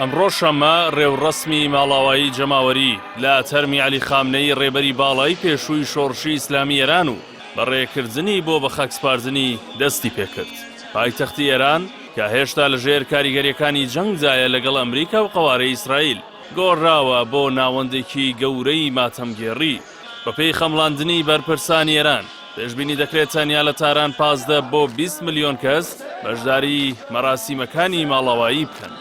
ئەمڕۆ شەممە ڕێوڕەسمی ماڵاوایی جەماوەری لە تەرمی عەلی خامنەی ڕێبەری باڵای پێشووی شۆڕشی ئیسلامی ئێران و بەڕێکردنی بۆ بە خاکسپاردنی دەستی پێکرد. پایتەختی ئێران کە هێشتا لەژێر کاریگەریەکانی جەنگدایە لەگەڵ ئەمریکا و قەوارەی ئیسرائیل گۆڕاوە بۆ ناوەندێکی گەورەی ماتەمگێڕی. بەپێی خەمڵاندنی بەرپرسانی ئێران پێشبینی دەکرێت تەنیا لە تاران 15 بۆ 20 ملیۆن کەس بەشداری مەراسیمەکانی ماڵاوایی بکەن.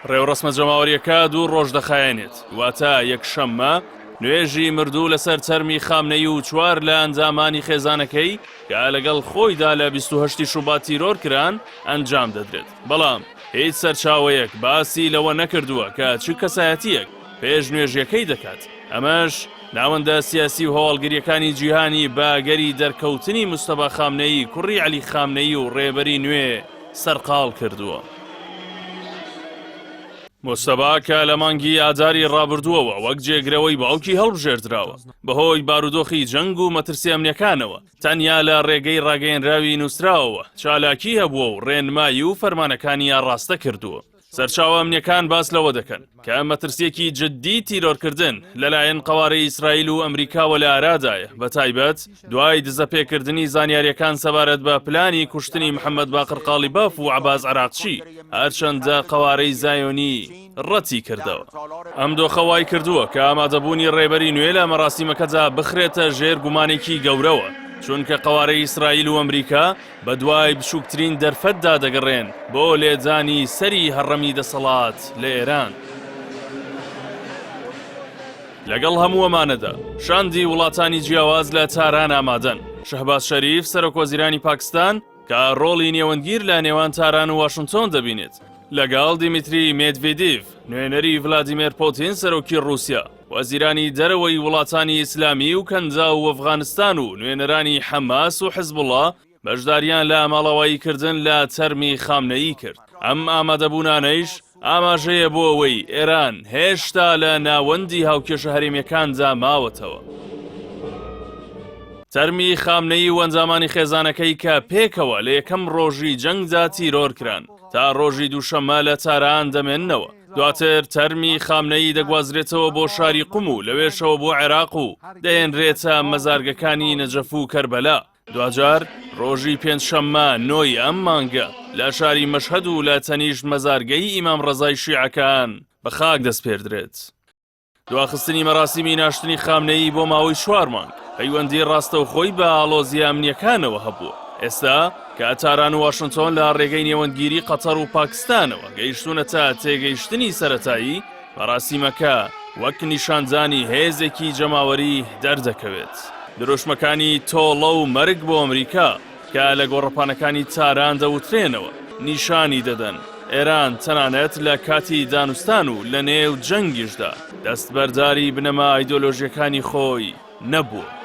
ڕێوڕەسمە جەماوەریەکە 2 ڕۆژ دەخایەنێت، واتە یەکشەممە نوێژی مردوو لەسەر تەرمی خامنەی و 4 لە ئەنجامانی خێزانەکەی کە لەگەڵ خۆیدا لە 28 شوبات تیرۆر کران ئەنجام دەدرێت. بەڵام هیچ سەرچاوەیەک باسی لەوە نەکردووە کە چ کەسایەتیەک پێش نوێژیەکەی دەکات. ئەمەش ناوەندە سیاسی و هەواڵگریەکانی جیهانی باگەری دەرکەوتنی مستەفا خامنەیی کوڕی عەلی خامنەیی و ڕێبەری نوێ سەرقاڵ کردووە. مستەفا کە لە مانگی ئازاری ڕابردووەوە وەک جێگرەوەی باوکی هەڵبژێردراوە بەهۆی بارودۆخی جەنگ و مەترسی ئەمنیەکانەوە، تەنیا لە ڕێگەی ڕاگەیەنراوی نووسراوەوە چالاکی هەبووە و ڕێنمایی و فەرمانەکانی ڕاستە کردووە. سەرچاوە ئەمنیەکان باس لەوە دەکەن کە مەترسیەکی جددی تیرۆرکردن لەلایەن قەوارەی ئیسرائیل و ئەمریکاوە لە ئارادایە، بەتایبەت دوای دزەپێکردنی زانیاریەکان سەبارەت بە پلانی کوشتنی محەممەد باقر قالیباف و عەباس عەراقچی، هەرچەندە قەوارەی زایۆنی ڕەتی کردەوە. ئەم دۆخەوای کردووە کە ئامادەبوونی ڕێبەری نوێ لە مەراسیمەکەدا بخرێتە ژێر گومانێکی گەورەوە، چونکە قەوارەی ئیسرائیل و ئەمریکا بە دوای بچووکترین دەرفەتدا دەگەڕێن بۆ لێدانی سەری هەڕەمی دەسەڵات لە ئێران. لەگەڵ هەموو ئەمانەدا شاندی وڵاتانی جیاواز لە تاران ئامادەن. شەهباز شەریف سەرۆکوەزیرانی پاکستان کە ڕۆڵی نێوەندگیر لە نێوان تاران و واشنگتۆن دەبینێت، لەگەڵ دیمیتری مێدڤێدیڤ نوێنەری ڤلادیمیر پۆتین سەرۆکی ڕووسیا، وەزیرانی دەرەوەی وڵاتانی ئیسلامی و کەندا و ئەفغانستان و نوێنەرانی حەماس و حیزبوڵڵا بەشداریان لە ماڵاواییکردن لە تەرمی خامنەیی کرد. ئەم ئامادەبوونانەیش ئاماژەیە بۆ ئەوەی ئێران هێشتا لە ناوەندی هاوکێشە هەرێمیەکاندا ماوەتەوە. تەرمی خامنەیی و ئەنجامانی خێزانەکەی کە پێکەوە لە یەکەم ڕۆژی جەنگدا تیرۆر کران تا ڕۆژی دووشەممە لە تاران دەمێننەوە. دواتر تەرمی خامنەیی دەگوازرێتەوە بۆ شاری قوم و لەوێشەوە بۆ عێراق و دەهێنرێتە مەزارگەکانی نەجەف و کەربەلا. دوجار ڕۆژی پێنجشەممە نۆی ئەم مانگە لە شاری مەشهەد و لە تەنیشت مەزارگەی ئیمام ڕەزای شیعەکان بە خاک دەستپێردرێت. دواخستنی مەراسیمی ناشتنی خامنەیی بۆ ماوەی 4 مانگ پەیوەندی ڕاستەوخۆی بە ئاڵۆزیە ئەمنیەکانەوە هەبووە. ئێستا کە تاران و واشنگتۆن لە ڕێگەی نێوەندگیری قەتەر و پاکستانەوە گەیشتونەتە تێگەیشتنی سەرەتایی، مەراسیمەکە وەک نیشانزانی هێزێکی جەماوەری دەردەکەوێت. دروشمەکانی تۆڵە و مەرگ بۆ ئەمریکا کە لە گۆڕەپانەکانی تاران دەوترێنەوە نیشانی دەدەن ئێران تەنانەت لە کاتی دانوستان و لە نێو جەنگیشدا دەستبەرداری بنەما ئایدۆلۆژیەکانی خۆی نەبووە.